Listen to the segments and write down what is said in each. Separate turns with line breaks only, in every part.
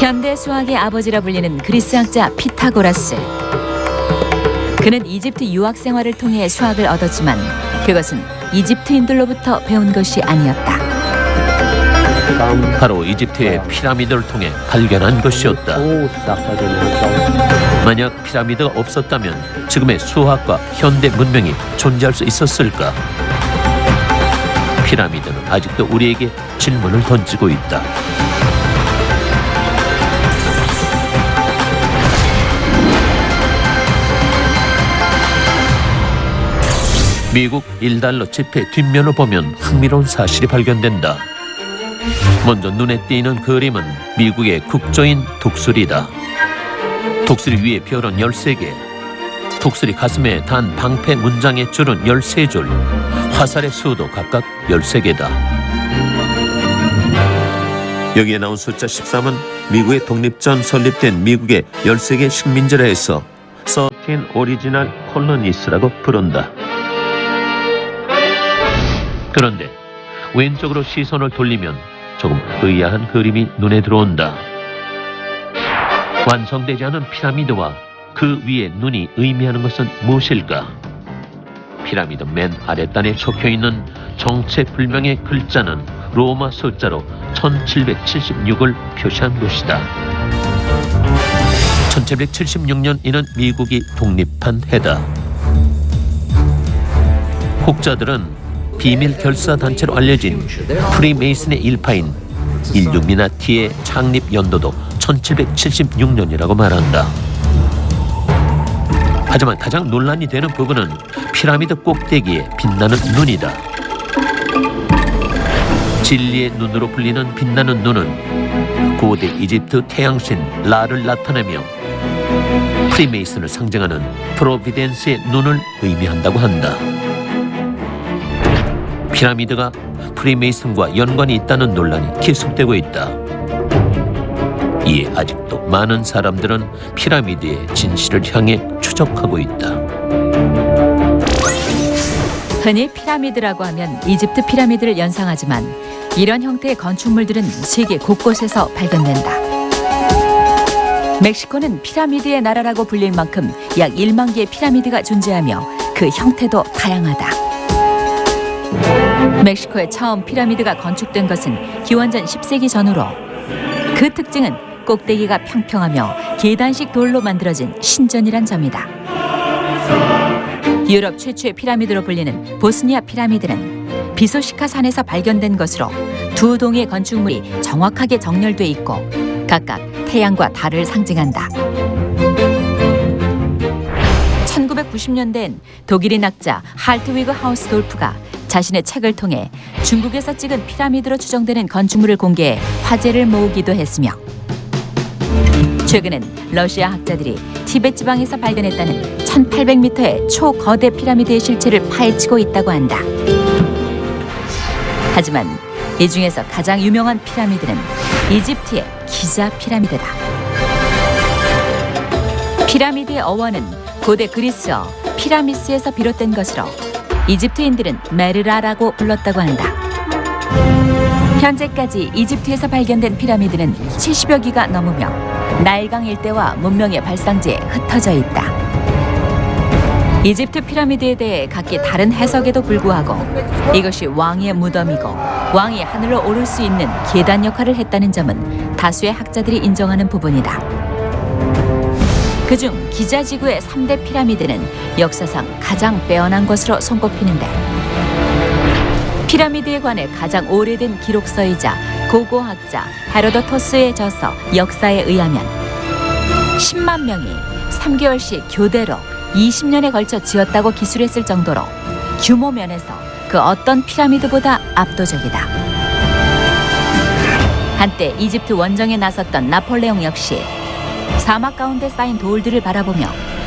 현대 수학의 아버지라 불리는 그리스학자 피타고라스. 그는 이집트 유학 생활을 통해 수학을 얻었지만 그것은 이집트인들로부터 배운 것이 아니었다.
바로 이집트의 피라미드를 통해 발견한 것이었다. 만약 피라미드가 없었다면 지금의 수학과 현대 문명이 존재할 수 있었을까? 피라미드는 아직도 우리에게 질문을 던지고 있다. 미국 1달러 지폐 뒷면을 보면 흥미로운 사실이 발견된다. 먼저 눈에 띄는 그림은 미국의 국조인 독수리다. 독수리 위에 별은 13개, 독수리 가슴에 단 방패 문장의 줄은 13줄, 화살의 수도 각각 13개다. 여기에 나온 숫자 13은 미국의 독립전 설립된 미국의 13개 식민지라 해서 13 오리지널 콜로니스라고 부른다. 그런데 왼쪽으로 시선을 돌리면 조금 의아한 그림이 눈에 들어온다. 완성되지 않은 피라미드와 그 위에 눈이 의미하는 것은 무엇일까? 피라미드 맨 아랫단에 적혀있는 정체불명의 글자는 로마 숫자로 1776을 표시한 것이다. 1776년 이는 미국이 독립한 해다. 혹자들은 비밀 결사 단체로 알려진 프리메이슨의 일파인 일루미나티의 창립 연도도 1776년이라고 말한다. 하지만 가장 논란이 되는 부분은 피라미드 꼭대기에 빛나는 눈이다. 진리의 눈으로 불리는 빛나는 눈은 고대 이집트 태양신 라를 나타내며 프리메이슨을 상징하는 프로비덴스의 눈을 의미한다고 한다. 피라미드가 프리메이슨과 연관이 있다는 논란이 계속되고 있다. 이에 아직도 많은 사람들은 피라미드의 진실을 향해 추적하고 있다.
흔히 피라미드라고 하면 이집트 피라미드를 연상하지만 이런 형태의 건축물들은 세계 곳곳에서 발견된다. 멕시코는 피라미드의 나라라고 불릴 만큼 약 1만 개의 피라미드가 존재하며 그 형태도 다양하다. 멕시코에 처음 피라미드가 건축된 것은 기원전 10세기 전후로 그 특징은 꼭대기가 평평하며 계단식 돌로 만들어진 신전이란 점이다. 유럽 최초의 피라미드로 불리는 보스니아 피라미드는 비소시카 산에서 발견된 것으로 두 동의 건축물이 정확하게 정렬돼 있고 각각 태양과 달을 상징한다. 1990년대엔 독일인 학자 할트위그 하우스돌프가 자신의 책을 통해 중국에서 찍은 피라미드로 추정되는 건축물을 공개해 화제를 모으기도 했으며 최근엔 러시아 학자들이 티베트 지방에서 발견했다는 1800m의 초거대 피라미드의 실체를 파헤치고 있다고 한다. 하지만 이 중에서 가장 유명한 피라미드는 이집트의 기자 피라미드다. 피라미드의 어원은 고대 그리스어 피라미스에서 비롯된 것으로 이집트인들은 메르라라고 불렀다고 한다. 현재까지 이집트에서 발견된 피라미드는 70여 기가 넘으며 나일강 일대와 문명의 발상지에 흩어져 있다. 이집트 피라미드에 대해 각기 다른 해석에도 불구하고 이것이 왕의 무덤이고 왕이 하늘로 오를 수 있는 계단 역할을 했다는 점은 다수의 학자들이 인정하는 부분이다. 그중 기자지구의 3대 피라미드는 역사상 가장 빼어난 것으로 손꼽히는데 피라미드에 관해 가장 오래된 기록서이자 고고학자 헤로도토스의 저서 역사에 의하면 10만 명이 3개월씩 교대로 20년에 걸쳐 지었다고 기술했을 정도로 규모 면에서 그 어떤 피라미드보다 압도적이다. 한때 이집트 원정에 나섰던 나폴레옹 역시 사막 가운데 쌓인 돌들을 바라보며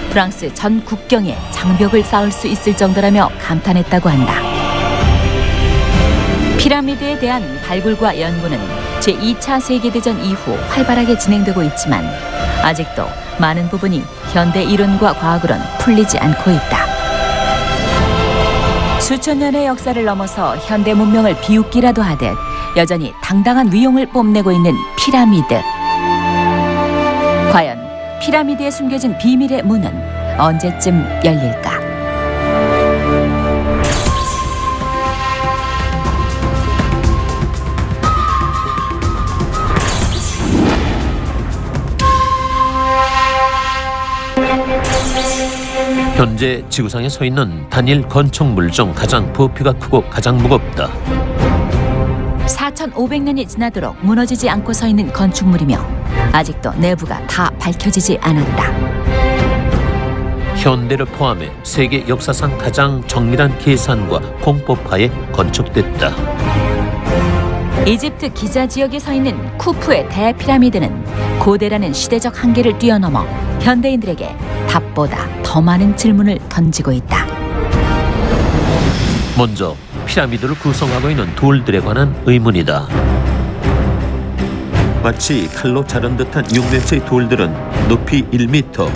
프랑스 전 국경에 장벽을 쌓을 수 있을 정도라며 감탄했다고 한다. 피라미드에 대한 발굴과 연구는 제2차 세계대전 이후 활발하게 진행되고 있지만 아직도 많은 부분이 현대 이론과 과학으론 풀리지 않고 있다. 수천 년의 역사를 넘어서 현대 문명을 비웃기라도 하듯 여전히 당당한 위용을 뽐내고 있는 피라미드. 과연 피라미드에 숨겨진 비밀의 문은 언제쯤 열릴까?
현재 지구상에 서 있는 단일 건축물 중 가장 부피가 크고 가장 무겁다.
4,500년이 지나도록 무너지지 않고 서 있는 건축물이며 아직도 내부가 다 밝혀지지 않았다.
현대를 포함해 세계 역사상 가장 정밀한 계산과 공법하에 건축됐다.
이집트 기자 지역에 서 있는 쿠프의 대피라미드는 고대라는 시대적 한계를 뛰어넘어 현대인들에게 답보다 더 많은 질문을 던지고 있다.
먼저 피라미드를 구성하고 있는 돌들에 관한 의문이다. 마치 칼로 자른 듯한 6면체의 돌들은 높이 1m,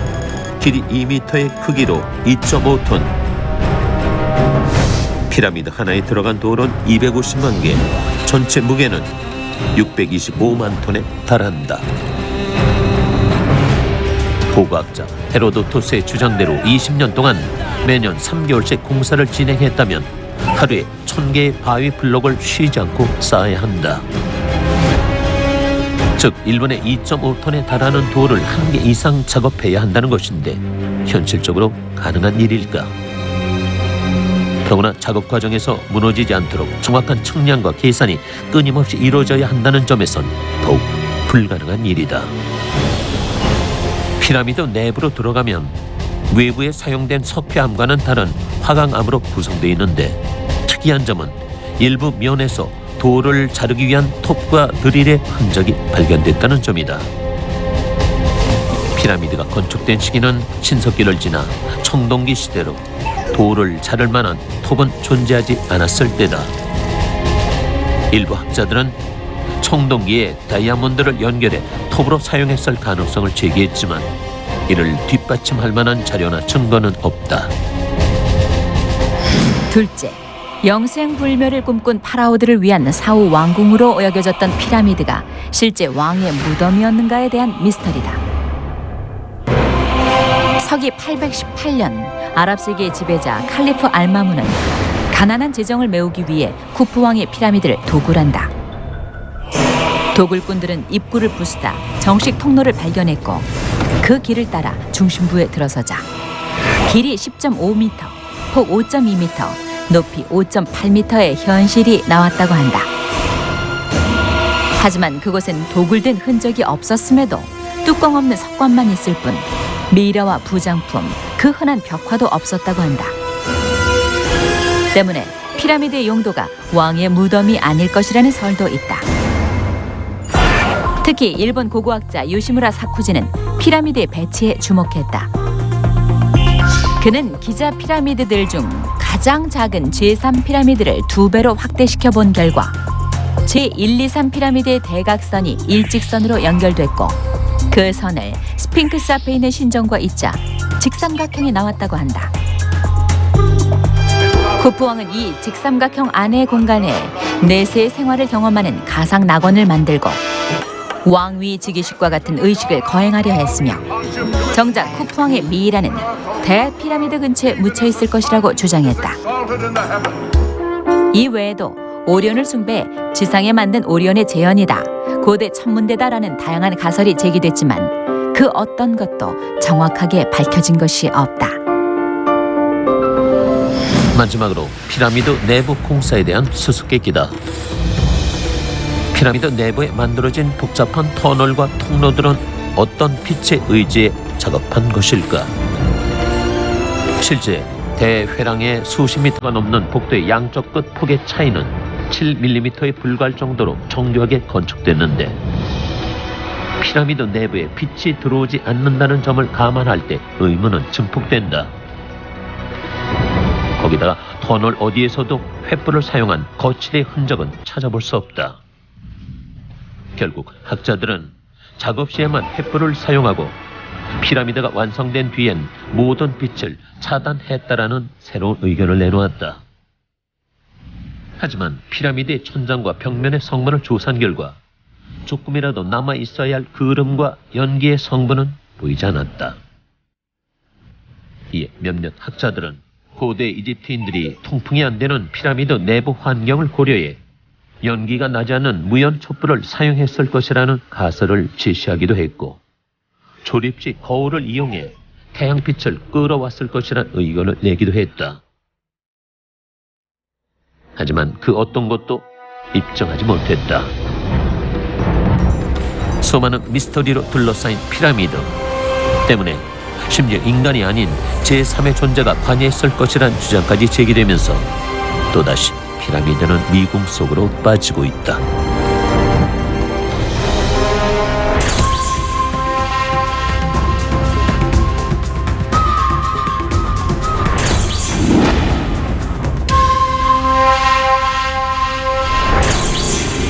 길이 2m의 크기로 2.5톤. 피라미드 하나에 들어간 돌은 250만 개, 전체 무게는 625만 톤에 달한다. 고고학자 헤로도토스의 주장대로 20년 동안 매년 3개월씩 공사를 진행했다면 하루에 1000개의 바위 블록을 쉬지 않고 쌓아야 한다. 즉 1분에 2.5톤에 달하는 돌을 1개 이상 작업해야 한다는 것인데 현실적으로 가능한 일일까? 더구나 작업 과정에서 무너지지 않도록 정확한 측량과 계산이 끊임없이 이루어져야 한다는 점에선 더욱 불가능한 일이다. 피라미드 내부로 들어가면 외부에 사용된 석회암과는 다른 화강암으로 구성되어 있는데 특이한 점은 일부 면에서 돌을 자르기 위한 톱과 드릴의 흔적이 발견됐다는 점이다. 피라미드가 건축된 시기는 신석기를 지나 청동기 시대로 돌을 자를 만한 톱은 존재하지 않았을 때다. 일부 학자들은 청동기에 다이아몬드를 연결해 톱으로 사용했을 가능성을 제기했지만 이를 뒷받침할 만한 자료나 증거는 없다.
둘째, 영생불멸을 꿈꾼 파라오들을 위한 사후 왕궁으로 여겨졌던 피라미드가 실제 왕의 무덤이었는가에 대한 미스터리다. 서기 818년 아랍 세계의 지배자 칼리프 알마문은 가난한 재정을 메우기 위해 쿠프 왕의 피라미드를 도굴한다. 도굴꾼들은 입구를 부수다 정식 통로를 발견했고 그 길을 따라 중심부에 들어서자 길이 10.5m, 폭 5.2m, 높이 5.8m의 현실이 나왔다고 한다. 하지만 그곳엔 도굴된 흔적이 없었음에도 뚜껑 없는 석관만 있을 뿐 미라와 부장품, 그 흔한 벽화도 없었다고 한다. 때문에 피라미드의 용도가 왕의 무덤이 아닐 것이라는 설도 있다. 특히 일본 고고학자 요시무라 사쿠지는 피라미드의 배치에 주목했다. 그는 기자 피라미드들 중 가장 작은 제3 피라미드를 2배로 확대시켜 본 결과 제1, 2, 3 피라미드의 대각선이 일직선으로 연결됐고 그 선을 스핑크스 앞에 있는 신전과 잇자 직삼각형이 나왔다고 한다. 쿠프 왕은 이 직삼각형 안의 공간에 내세의 생활을 경험하는 가상 낙원을 만들고 왕위 즉위식과 같은 의식을 거행하려 했으며 정작 쿠프 왕의 미이라는 대피라미드 근처에 묻혀 있을 것이라고 주장했다. 이 외에도 오리온을 숭배해 지상에 만든 오리온의 재현이다, 고대 천문대다라는 다양한 가설이 제기됐지만 그 어떤 것도 정확하게 밝혀진 것이 없다.
마지막으로 피라미드 내부 공사에 대한 수수께끼다. 피라미드 내부에 만들어진 복잡한 터널과 통로들은 어떤 빛의 의지에 작업한 것일까? 실제 대회랑의 수십 미터가 넘는 복도의 양쪽 끝 폭의 차이는 7mm에 불과할 정도로 정교하게 건축됐는데 피라미드 내부에 빛이 들어오지 않는다는 점을 감안할 때 의문은 증폭된다. 거기다가 터널 어디에서도 횃불을 사용한 거칠의 흔적은 찾아볼 수 없다. 결국 학자들은 작업 시에만 횃불을 사용하고 피라미드가 완성된 뒤엔 모든 빛을 차단했다라는 새로운 의견을 내놓았다. 하지만 피라미드의 천장과 벽면의 성물을 조사한 결과 조금이라도 남아 있어야 할 그름과 연기의 성분은 보이지 않았다. 이에 몇몇 학자들은 고대 이집트인들이 통풍이 안 되는 피라미드 내부 환경을 고려해 연기가 나지 않는 무연 촛불을 사용했을 것이라는 가설을 제시하기도 했고, 조립식 거울을 이용해 태양빛을 끌어왔을 것이라는 의견을 내기도 했다. 하지만 그 어떤 것도 입증하지 못했다. 수많은 미스터리로 둘러싸인 피라미드 때문에 심지어 인간이 아닌 제3의 존재가 관여했을 것이란 주장까지 제기되면서 또다시 피라미드는 미궁 속으로 빠지고 있다.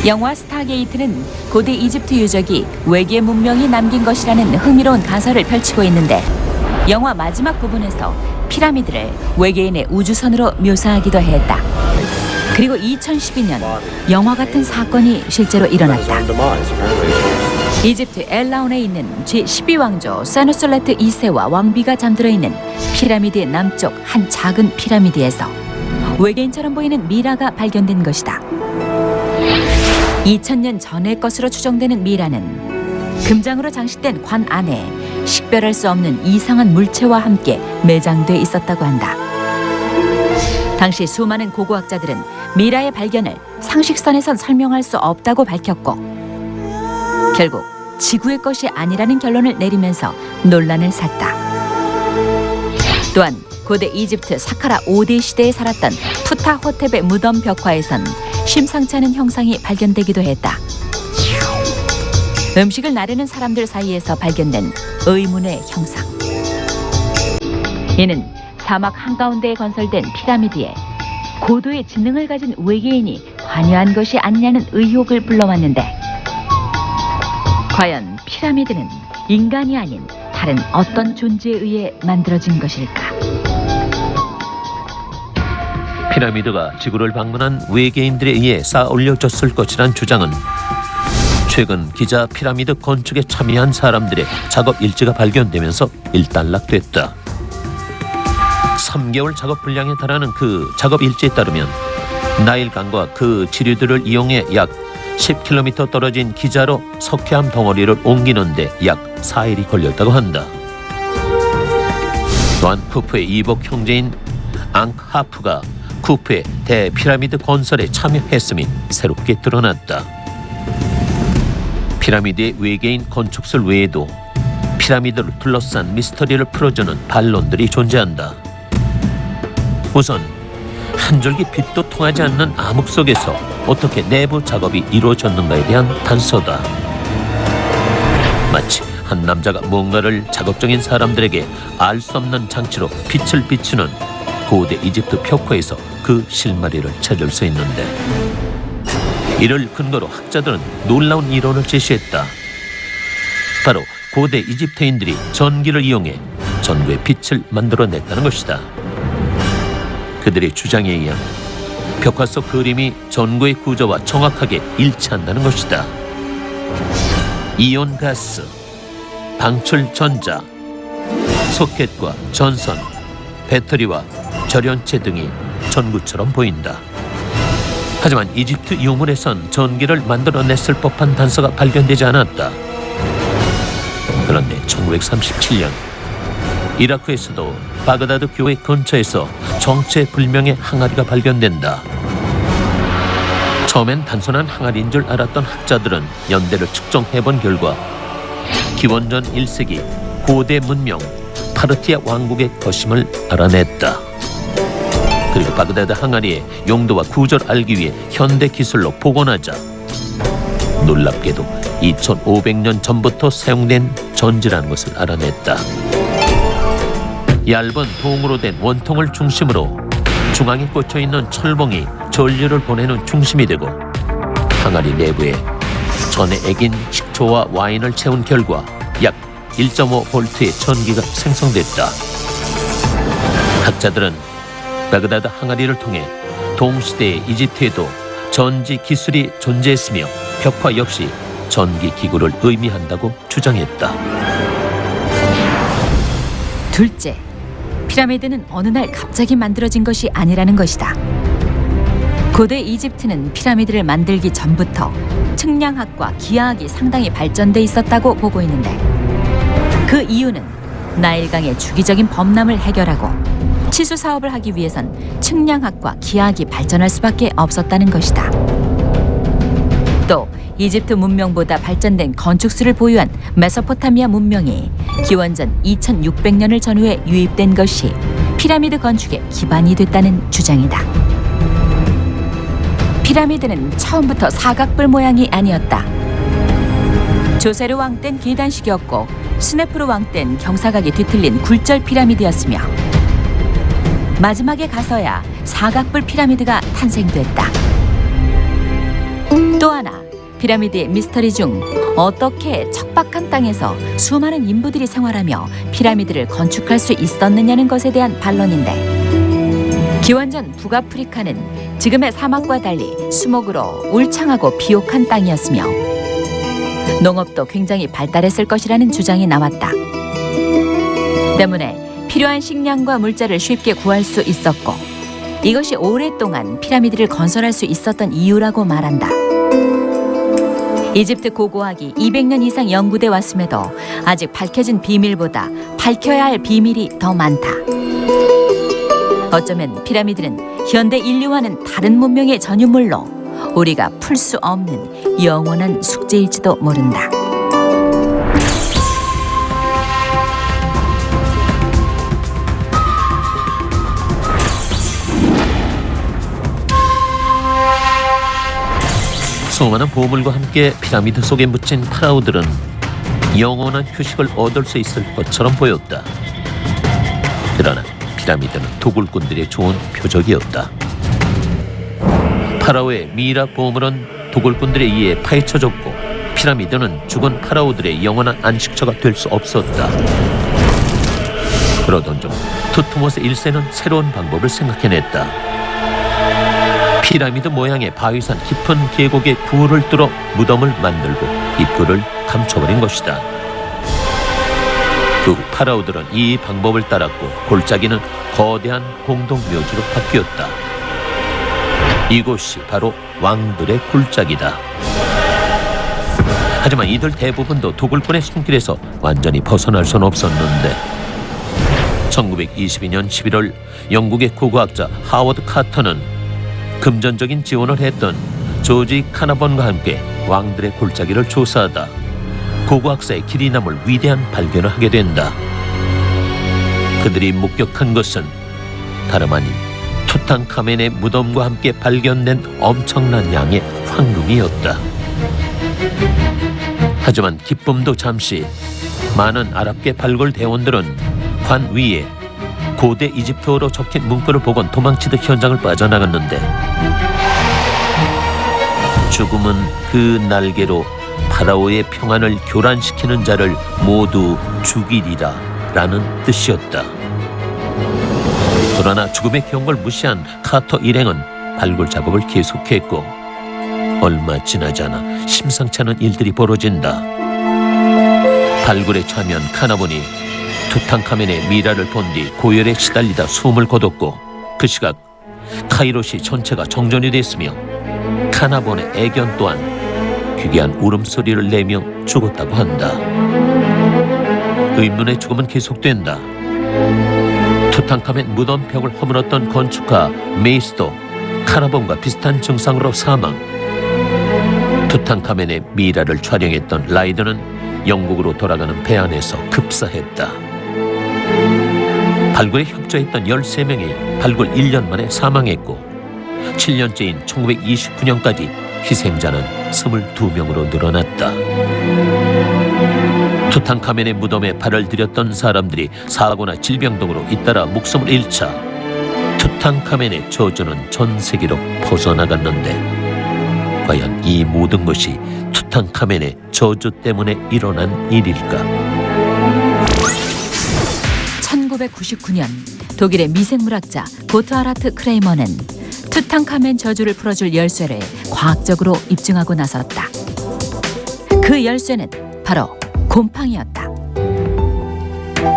영화 스타게이트는 고대 이집트 유적이 외계 문명이 남긴 것이라는 흥미로운 가설을 펼치고 있는데, 영화 마지막 부분에서 피라미드를 외계인의 우주선으로 묘사하기도 했다. 그리고 2012년 영화 같은 사건이 실제로 일어났다. 이집트 엘라온에 있는 제12왕조 세누슬레트 2세와 왕비가 잠들어 있는 피라미드의 남쪽 한 작은 피라미드에서 외계인처럼 보이는 미라가 발견된 것이다. 2000년 전의 것으로 추정되는 미라는 금장으로 장식된 관 안에 식별할 수 없는 이상한 물체와 함께 매장돼 있었다고 한다. 당시 수많은 고고학자들은 미라의 발견을 상식선에선 설명할 수 없다고 밝혔고, 결국 지구의 것이 아니라는 결론을 내리면서 논란을 샀다. 또한 고대 이집트 사카라 5대 시대에 살았던 푸타호텝의 무덤 벽화에선 심상치 않은 형상이 발견되기도 했다. 음식을 나르는 사람들 사이에서 발견된 의문의 형상. 이는 사막 한가운데에 건설된 피라미드에 고도의 지능을 가진 외계인이 관여한 것이 아니냐는 의혹을 불러왔는데, 과연 피라미드는 인간이 아닌 다른 어떤 존재에 의해 만들어진 것일까?
피라미드가 지구를 방문한 외계인들에 의해 쌓아 올려졌을 것이란 주장은 최근 기자 피라미드 건축에 참여한 사람들의 작업 일지가 발견되면서 일단락됐다. 3개월 작업 분량에 달하는 그 작업 일지에 따르면 나일강과 그 지류들을 이용해 약 10km 떨어진 기자로 석회암 덩어리를 옮기는데 약 4일이 걸렸다고 한다. 또한 쿠프의 이복 형제인 앙하프가 쿠프의 대피라미드 건설에 참여했음이 새롭게 드러났다. 피라미드의 외계인 건축술 외에도 피라미드를 둘러싼 미스터리를 풀어주는 반론들이 존재한다. 우선 한 줄기 빛도 통하지 않는 암흑 속에서 어떻게 내부 작업이 이루어졌는가에 대한 단서다. 마치 한 남자가 뭔가를 작업 중인 사람들에게 알 수 없는 장치로 빛을 비추는 고대 이집트 벽화에서 그 실마리를 찾을 수 있는데, 이를 근거로 학자들은 놀라운 이론을 제시했다. 바로 고대 이집트인들이 전기를 이용해 전구의 빛을 만들어냈다는 것이다. 그들의 주장에 의하면 벽화 속 그림이 전구의 구조와 정확하게 일치한다는 것이다. 이온 가스, 방출 전자, 소켓과 전선, 배터리와 절연체 등이 전구처럼 보인다. 하지만 이집트 유물에선 전기를 만들어냈을 법한 단서가 발견되지 않았다. 그런데 1937년 이라크에서도 바그다드 교회 근처에서 정체불명의 항아리가 발견된다. 처음엔 단순한 항아리인 줄 알았던 학자들은 연대를 측정해본 결과 기원전 1세기 고대 문명 파르티아 왕국의 것임을 알아냈다. 그리고 바그다드 항아리의 용도와 구조를 알기 위해 현대 기술로 복원하자 놀랍게도 2500년 전부터 사용된 전지라는 것을 알아냈다. 얇은 동으로 된 원통을 중심으로 중앙에 꽂혀있는 철봉이 전류를 보내는 중심이 되고, 항아리 내부에 전에 애긴 식초와 와인을 채운 결과 약 1.5V의 전기가 생성됐다. 학자들은 바그다드 항아리를 통해 동시대의 이집트에도 전지 기술이 존재했으며 벽화 역시 전기 기구를 의미한다고 주장했다.
둘째, 피라미드는 어느 날 갑자기 만들어진 것이 아니라는 것이다. 고대 이집트는 피라미드를 만들기 전부터 측량학과 기하학이 상당히 발전돼 있었다고 보고 있는데, 그 이유는 나일강의 주기적인 범람을 해결하고 치수 사업을 하기 위해선 측량학과 기하학이 발전할 수밖에 없었다는 것이다. 또 이집트 문명보다 발전된 건축술을 보유한 메소포타미아 문명이 기원전 2600년을 전후에 유입된 것이 피라미드 건축의 기반이 됐다는 주장이다. 피라미드는 처음부터 사각뿔 모양이 아니었다. 조세르 왕 땐 계단식이었고 스네프루 왕 땐 경사각이 뒤틀린 굴절 피라미드였으며 마지막에 가서야 사각뿔 피라미드가 탄생됐다. 또 하나, 피라미드의 미스터리 중 어떻게 척박한 땅에서 수많은 인부들이 생활하며 피라미드를 건축할 수 있었느냐는 것에 대한 반론인데, 기원전 북아프리카는 지금의 사막과 달리 수목으로 울창하고 비옥한 땅이었으며 농업도 굉장히 발달했을 것이라는 주장이 나왔다. 때문에 필요한 식량과 물자를 쉽게 구할 수 있었고, 이것이 오랫동안 피라미드를 건설할 수 있었던 이유라고 말한다. 이집트 고고학이 200년 이상 연구돼 왔음에도 아직 밝혀진 비밀보다 밝혀야 할 비밀이 더 많다. 어쩌면 피라미드는 현대 인류와는 다른 문명의 전유물로 우리가 풀 수 없는 영원한 숙제일지도 모른다.
수많은 보물과 함께 피라미드 속에 묻힌 파라오들은 영원한 휴식을 얻을 수 있을 것처럼 보였다. 그러나 피라미드는 도굴꾼들의 좋은 표적이었다. 파라오의 미이라 보물은 도굴꾼들에 의해 파헤쳐졌고, 피라미드는 죽은 파라오들의 영원한 안식처가 될 수 없었다. 그러던 중 투트모스 1세는 새로운 방법을 생각해냈다. 피라미드 모양의 바위산 깊은 계곡의 구를 뚫어 무덤을 만들고 입구를 감춰버린 것이다. 그 후 파라오들은 이 방법을 따랐고 골짜기는 거대한 공동묘지로 바뀌었다. 이곳이 바로 왕들의 골짜기다. 하지만 이들 대부분도 도굴꾼의 손길에서 완전히 벗어날 수는 없었는데, 1922년 11월 영국의 고고학자 하워드 카터는 금전적인 지원을 했던 조지 카나본과 함께 왕들의 골짜기를 조사하다 고고학사의 길이 남을 위대한 발견을 하게 된다. 그들이 목격한 것은 다름 아닌 투탕카멘의 무덤과 함께 발견된 엄청난 양의 황금이었다. 하지만 기쁨도 잠시, 많은 아랍계 발굴 대원들은 관 위에 고대 이집트어로 적힌 문구를 보곤 도망치듯 현장을 빠져나갔는데, 죽음은 그 날개로 파라오의 평안을 교란시키는 자를 모두 죽이리라 라는 뜻이었다. 그러나 죽음의 경고를 무시한 카터 일행은 발굴 작업을 계속했고, 얼마 지나지 않아 심상치 않은 일들이 벌어진다. 발굴에 참여한 카나본이 투탕카멘의 미라를 본 뒤 고열에 시달리다 숨을 거뒀고, 그 시각 카이로시 전체가 정전이 됐으며 카나본의 애견 또한 기괴한 울음소리를 내며 죽었다고 한다. 의문의 죽음은 계속된다. 투탕카멘 무덤벽을 허물었던 건축가 메이스도 카나본과 비슷한 증상으로 사망. 투탕카멘의 미라를 촬영했던 라이더는 영국으로 돌아가는 배 안에서 급사했다. 발굴에 협조했던 13명이 발굴 1년 만에 사망했고, 7년째인 1929년까지 희생자는 22명으로 늘어났다. 투탕카멘의 무덤에 발을 들였던 사람들이 사고나 질병 등으로 잇따라 목숨을 잃자 투탕카멘의 저주는 전 세계로 퍼져나갔는데, 과연 이 모든 것이 투탕카멘의 저주 때문에 일어난 일일까?
1999년 독일의 미생물학자 고트하라트 크레이머는 투탕카멘 저주를 풀어줄 열쇠를 과학적으로 입증하고 나섰다. 그 열쇠는 바로 곰팡이였다.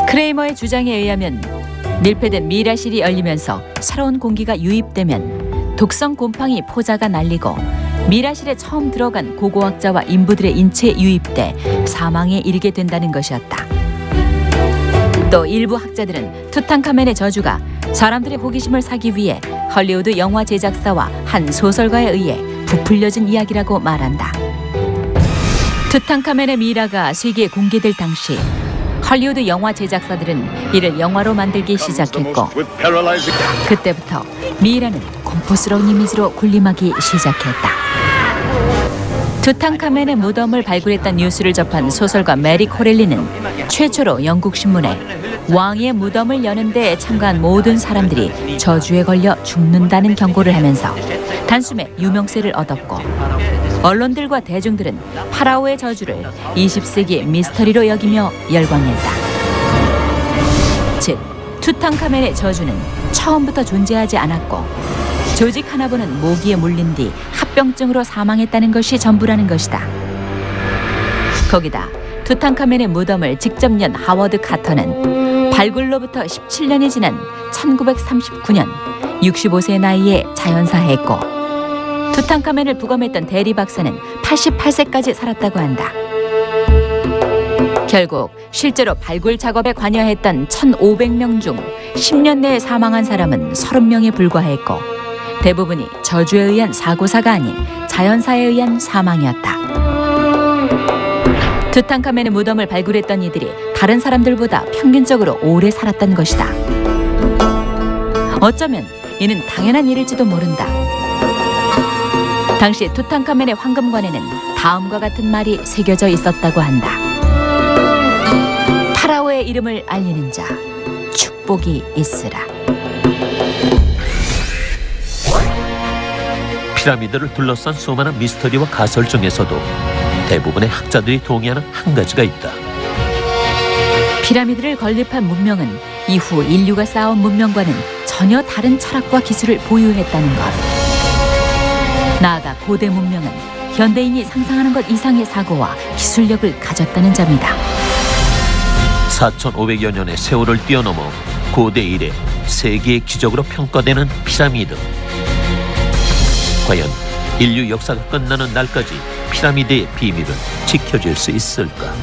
크레이머의 주장에 의하면 밀폐된 미라실이 열리면서 새로운 공기가 유입되면 독성 곰팡이 포자가 날리고 미라실에 처음 들어간 고고학자와 인부들의 인체에 유입돼 사망에 이르게 된다는 것이었다. 또 일부 학자들은 투탕카멘의 저주가 사람들의 호기심을 사기 위해 헐리우드 영화 제작사와 한 소설가에 의해 부풀려진 이야기라고 말한다. 투탕카멘의 미라가 세계에 공개될 당시 헐리우드 영화 제작사들은 이를 영화로 만들기 시작했고 그때부터 미라는 공포스러운 이미지로 군림하기 시작했다. 투탕카멘의 무덤을 발굴했던 뉴스를 접한 소설가 메리 코렐리는 최초로 영국 신문에 왕의 무덤을 여는 데 참가한 모든 사람들이 저주에 걸려 죽는다는 경고를 하면서 단숨에 유명세를 얻었고 언론들과 대중들은 파라오의 저주를 20세기 미스터리로 여기며 열광했다. 즉, 투탕카멘의 저주는 처음부터 존재하지 않았고 조직 하나부는 모기에 물린 뒤 합병증으로 사망했다는 것이 전부라는 것이다. 거기다 투탕카멘의 무덤을 직접 연 하워드 카터는 발굴로부터 17년이 지난 1939년 65세의 나이에 자연사했고 투탕카멘을 부검했던 대리 박사는 88세까지 살았다고 한다. 결국 실제로 발굴 작업에 관여했던 1,500명 중 10년 내에 사망한 사람은 30명에 불과했고 대부분이 저주에 의한 사고사가 아닌 자연사에 의한 사망이었다. 투탕카멘의 무덤을 발굴했던 이들이 다른 사람들보다 평균적으로 오래 살았던 것이다. 어쩌면 이는 당연한 일일지도 모른다. 당시 투탕카멘의 황금관에는 다음과 같은 말이 새겨져 있었다고 한다. 파라오의 이름을 알리는 자, 축복이 있으라.
피라미드를 둘러싼 수많은 미스터리와 가설 중에서도 대부분의 학자들이 동의하는 한 가지가 있다.
피라미드를 건립한 문명은 이후 인류가 쌓아온 문명과는 전혀 다른 철학과 기술을 보유했다는 것. 나아가 고대 문명은 현대인이 상상하는 것 이상의 사고와 기술력을 가졌다는 점이다.
4,500여 년의 세월을 뛰어넘어 고대 이래 세계의 기적으로 평가되는 피라미드. 과연 인류 역사가 끝나는 날까지 피라미드의 비밀은 지켜질 수 있을까?